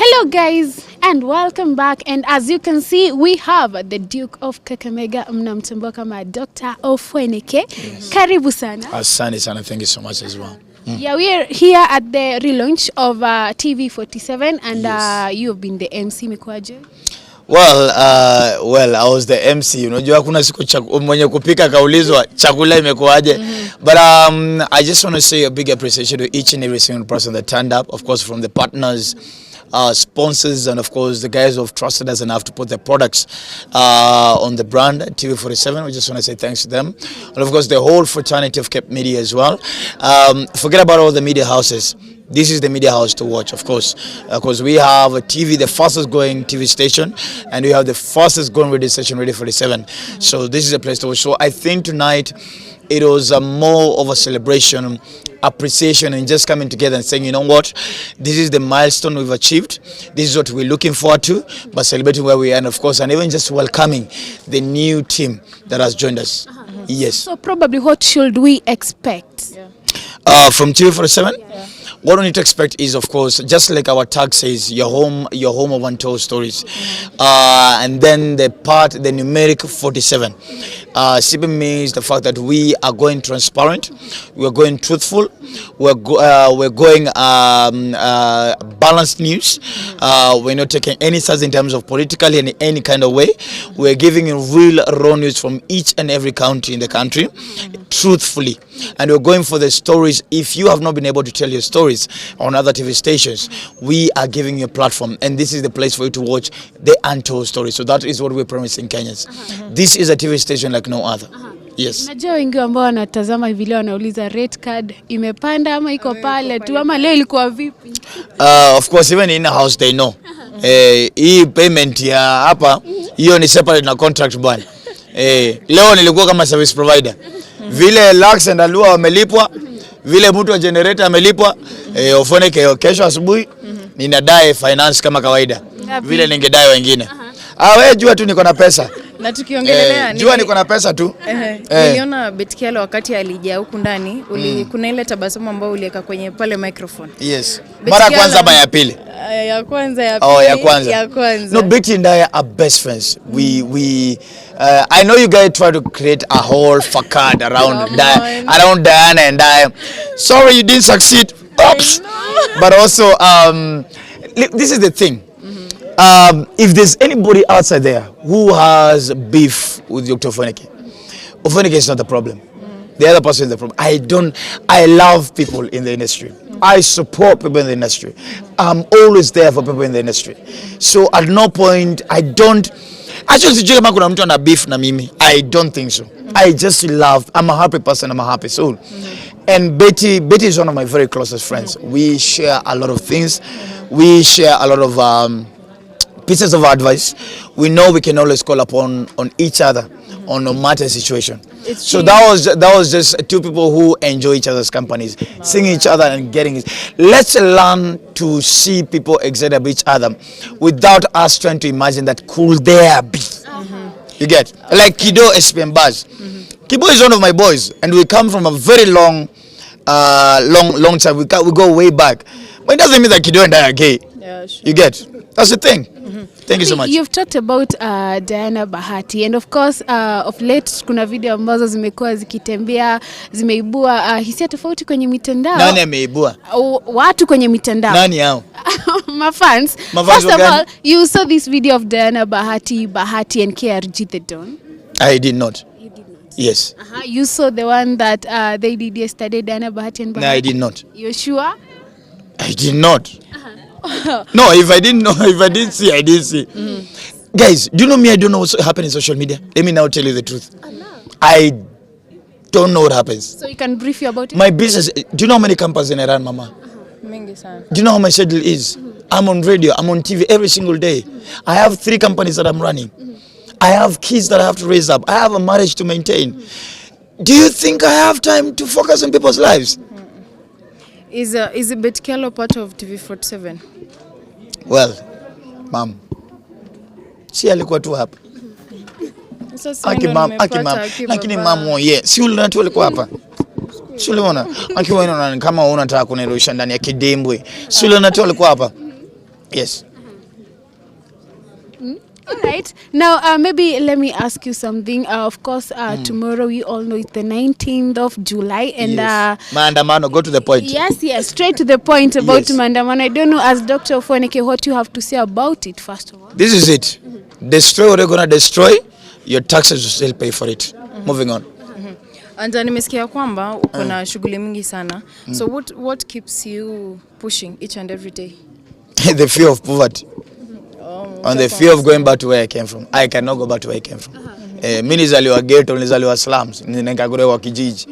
Hello guys and welcome back, and as you can see we have the Duke of Kakamega, mnamtambua kama Dr. Ofweneke. Yes. Karibu sana. Asante sana, thank you so much as well. Yeah, we are here at the relaunch of TV47 and yes. You have been the MC mikwaje? Well, I was the MC. Unajua kuna siku mwenye kupika kaulizwa chakula imekuaje. But I just want to say a big appreciation to each and every single person that turned up, of course from the partners, sponsors, and of course the guys who have trusted us enough to put their products on the brand TV47. We just want to say thanks to them, and of course the whole fraternity of Cape Media as well. Forget about all the media houses. This is the media house to watch, of course, because we have a TV, the fastest growing TV station, and we have the fastest growing radio station, Radio 47. So this is a place to watch. So I think tonight it was more of a celebration, appreciation, and just coming together and saying, you know what, this is the milestone we've achieved. This is what we're looking forward to, but celebrating where we are, and of course, and even just welcoming the new team that has joined us. Yes. So probably what should we expect? From TV47? Yeah. What we need to expect is, of course, just like our tag says, your home of untold stories. And then the numeric 47. Simply means the fact that we are going transparent, we're going truthful, we're going balanced news. We're not taking any sides in terms of politically in any kind of way. We're giving you real raw news from each and every county in the country, truthfully. And we're going for the stories. If you have not been able to tell your stories on other TV stations, we are giving you a platform, and this is the place for you to watch the untold stories. So that is what we're promising Kenyans. This is a TV station like no other. Yes. Najua wengi ambao wanatazama hivi leo wanauliza rate card imepanda ama iko pale tu ama leo ilikuwa vipi? Of course, even in the house they know. Hii payment ya hapa hiyo ni separate na contract bwana. Leo nilikuwa kama service provider. Vile Lux and Alua wamelipwa, vile mtu wa generator amelipwa, Ofweneke kesho asubuhi ninadai finance kama kawaida. Vile ningedai wengine. Wewe jua tu niko na pesa. Na tukiongelelea jua niko na pesa tu. Niliona Beneficieries wakati alija huku ndani, kuna ile tabasamu ambayo uliweka kwenye pale microphone. Yes. Mara kwanza ama ya pili? Ya kwanza ya pili. Oh, ya kwanza. No, Betty and I are best friends. I know you guys try to create a whole facade around Diana and I. Sorry you didn't succeed. Oops. But also this is the thing. If there's anybody outside there who has beef with Dr. Ofweneke, Ofweneke is not the problem. The other person is the problem. I love people in the industry. I support people in the industry. I'm always there for people in the industry. So at no point, I don't beef na mimi. I don't think so. I just love, I'm a happy person, I'm a happy soul. And Betty is one of my very closest friends. We share a lot of things. We share a lot of pieces of advice. We know we can always call upon each other on no matter situation. So that was just two people who enjoy each other's companies, seeing each other and getting it. Let's learn to see people excited about each other without us trying to imagine that could there be. You get? Like Kido SPM Baz. Kido is one of my boys, and we come from a very long time. We go way back. But it doesn't mean that Kido and I are gay. Yeah, sure. You get? That's the thing. Thank you so much. You've talked about Diana Bahati, and of course of late kuna video ambazo zimekuwa zikitembea, zimeibua hisia tofauti kwenye mitandao. Nani ameibua? Watu kwenye mitandao. Nani hao? My fans. First of all, you saw this video of Diana Bahati and KRG the Don. I did not. You did not? Yes. You saw the one that they did yesterday, Diana Bahati and Bahati? No, I did not. You're sure? I did not. No, if I didn't see, I didn't see. Guys, do you know me? I don't know what happens in social media. Let me now tell you the truth. I don't know what happens. So you can brief you about it? My business, do you know how many companies in Iran, Mama? Do you know how my schedule is? I'm on radio, I'm on TV every single day. I have 3 companies that I'm running. I have kids that I have to raise up. I have a marriage to maintain. Do you think I have time to focus on people's lives? Is Beneficieries part of TV47? Well, ma'am, si alikuwa tu hapa. Lakini ma'am, yeah, si uliona tu alikuwa hapa. Si uliona? Akiwa kama unataka kunirusha ndani ya kidembwe. Si uliona tu alikuwa hapa. Yes. All right. Now, maybe let me ask you something. Of course, tomorrow we all know it's the 19th of July. And yes. Maandamano, go to the point. yes, straight to the point about Yes. Maandamano. I don't know, as Dr. Ofweneke, what you have to say about it, first of all. This is it. Destroy what you're going to destroy, your taxes will still pay for it. Moving on. And nimesikia kwamba uko na shughuli mingi sana. So what keeps you pushing each and every day? The fear of poverty. And the fear of going back to where I came from. I cannot go back to where I came from. Mimi nizaliwa ghetto, nizaliwa slums, nikakulewa kijiji.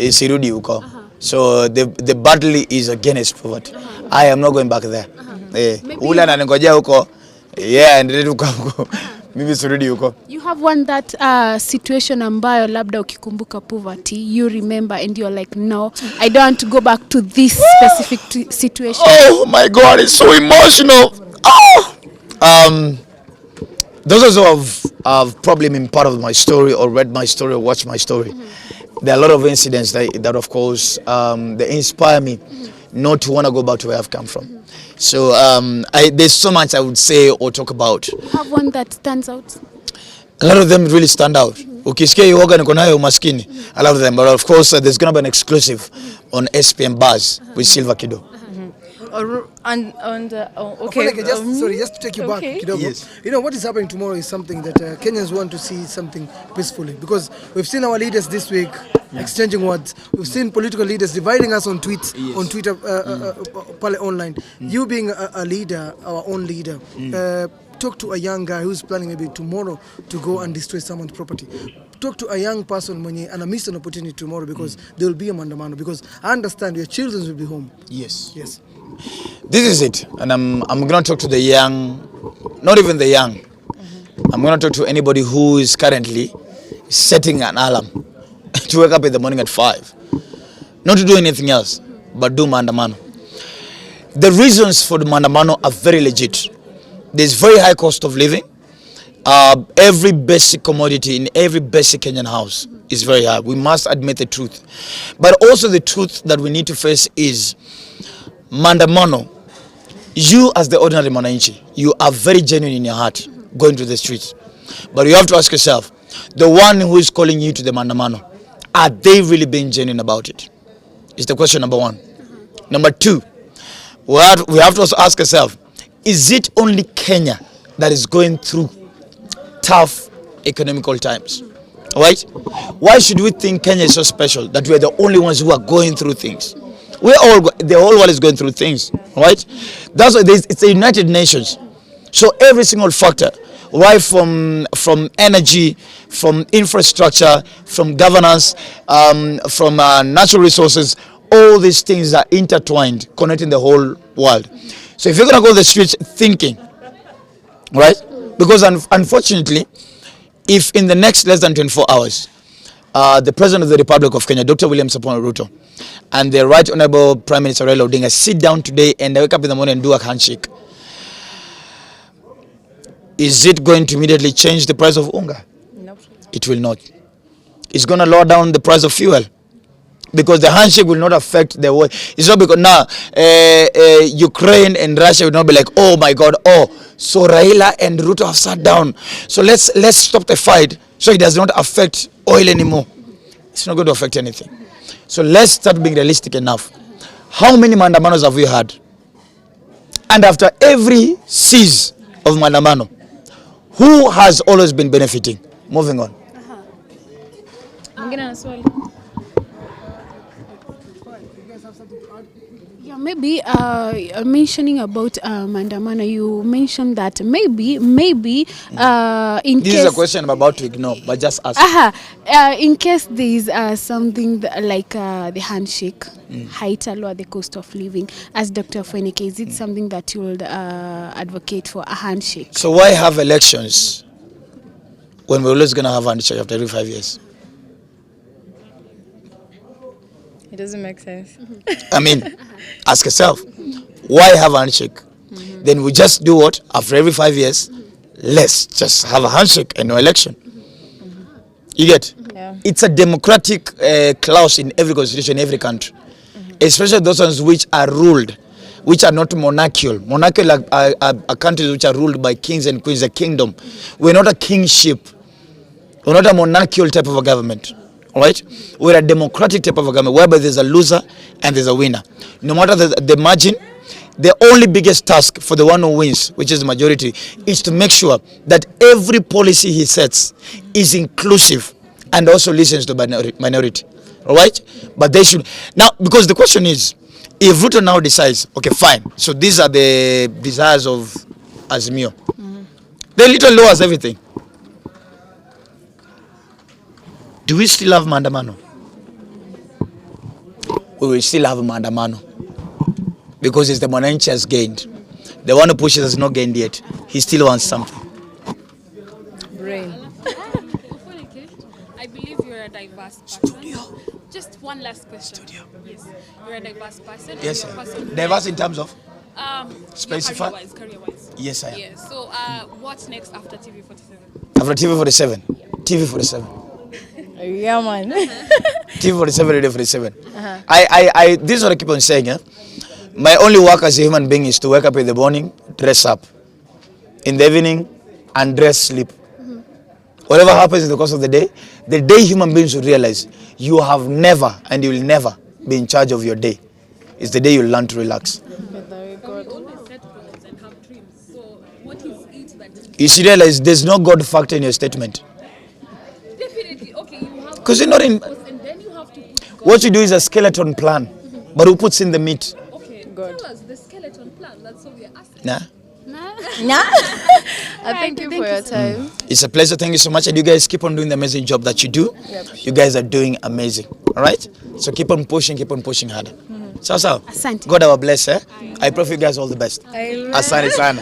Sirudi huko. So the battle is against poverty. I am not going back there. Ula na ningojea huko. Yeah, endelee huko. Mimi sirudi huko. You have one that situation ambayo labda ukikumbuka poverty, you remember and you're like, no, I don't want to go back to this specific situation. Oh my God, it's so emotional. Oh! Those who have probably been part of my story or read my story or watched my story, there are a lot of incidents that of course, they inspire me not to want to go back to where I've come from. So there's so much I would say or talk about. You have one that stands out? A lot of them really stand out. Ukisikia yoga niko nayo umaskini, a lot of them. But of course, there's going to be an exclusive on SPM Bars with Silver Kido. Okay. Just to take you back, Kidogo. Yes. You know, what is happening tomorrow is something that Kenyans want to see something peacefully. Because we've seen our leaders this week exchanging words. We've seen political leaders dividing us on tweets, on Twitter, online. You being a leader, our own leader, talk to a young guy who's planning maybe tomorrow to go and destroy someone's property. Talk to a young person mwenye ana miss an opportunity tomorrow because there will be a Maandamano. Because I understand your children will be home. Yes. Yes. This is it. And I'm going to talk to the young, not even the young. I'm going to talk to anybody who is currently setting an alarm to wake up in the morning at 5. Not to do anything else, but do Maandamano. The reasons for the Maandamano are very legit. There's very high cost of living. Every basic commodity in every basic Kenyan house is very high. We must admit the truth. But also the truth that we need to face is Maandamano. You as the ordinary mwananchi, you are very genuine in your heart going to the streets. But you have to ask yourself, the one who is calling you to the Maandamano, are they really being genuine about it? Is the question number one. Number two, we have to also ask ourselves, is it only Kenya that is going through tough economical times? Right? Why should we think Kenya is so special that we are the only ones who are going through things? The whole world is going through things, right? That's why it's a United Nations. So every single factor, right from energy, from infrastructure, from governance, from natural resources, all these things are intertwined, connecting the whole world. So if you're going to go to the streets thinking, right? Because unfortunately, if in the next less than 24 hours, the President of the Republic of Kenya, Dr. William Samoei Ruto, and the Right Honorable Prime Minister Raila Odinga sit down today and they wake up in the morning and do a handshake, is it going to immediately change the price of unga? Nope. It will not. It's going to lower down the price of fuel. Because the handshake will not affect the world. It's not because now Ukraine and Russia will not be like, oh my God, so Raila and Ruto have sat down. So let's stop the fight so it does not affect oil anymore. It's not going to affect anything. So let's start being realistic enough. How many Maandamanos have we had? And after every siege of Maandamano, who has always been benefiting? Moving on. Yeah, maybe mentioning about Maandamano, you mentioned that maybe in This case... is a question I'm about to ignore, but just ask. In case there is something like the handshake, haitaloa the cost of living, as Dr. Ofweneke, is it something that you would advocate for, a handshake? So why have elections when we're always going to have a handshake after every 5 years? It doesn't make sense. I mean, ask yourself, why have a handshake? Then we just do what? After every 5 years, let's just have a handshake and no election. You get? Yeah. It's a democratic clause in every constitution, in every country. Especially those ones which are ruled which are not monarchical. Monarchical are countries which are ruled by kings and queens, a kingdom. We're not a kingship. We're not a monarchical type of a government. All right? We're a democratic type of a government whereby there's a loser and there's a winner. No matter the margin, the only biggest task for the one who wins, which is the majority, is to make sure that every policy he sets is inclusive and also listens to minority. All right? But they should now, because the question is, if Ruto now decides, okay, fine, so these are the desires of Azimio, they little lowers everything. Do we still have Maandamano? We will still have Maandamano because it's the Mwananchi has gained. The one who pushes has not gained yet. He still wants something. Brain. Ofweneke, I believe you're a diverse person. Just one last question. Yes, you're a diverse person. Yes, and you're a sir. person Diverse in terms of? Specify? Career-wise. Yes, I am. Yes. So, what's next after TV47? After TV47? TV47. Yeah, man. TV47, Radio 47. This is what I keep on saying. My only work as a human being is to wake up in the morning, dress up. In the evening, undress, sleep. Whatever happens in the course of the day human beings will realize you have never and you will never be in charge of your day. It's the day you learn to relax. You should realize there's no God factor in your statement. Definitely. Okay, you have. Because you're not in. And then you have to put What you do is a skeleton plan, but who puts in the meat? Okay, God. tell us the skeleton plan. That's what we are asking. Nah. Nah. Thank you for your time. It's a pleasure. Thank you so much. And you guys keep on doing the amazing job that you do. You guys are doing amazing. All right? So keep on pushing harder. So, Asante. God our bless. I pray for you guys all the best. Asante sana.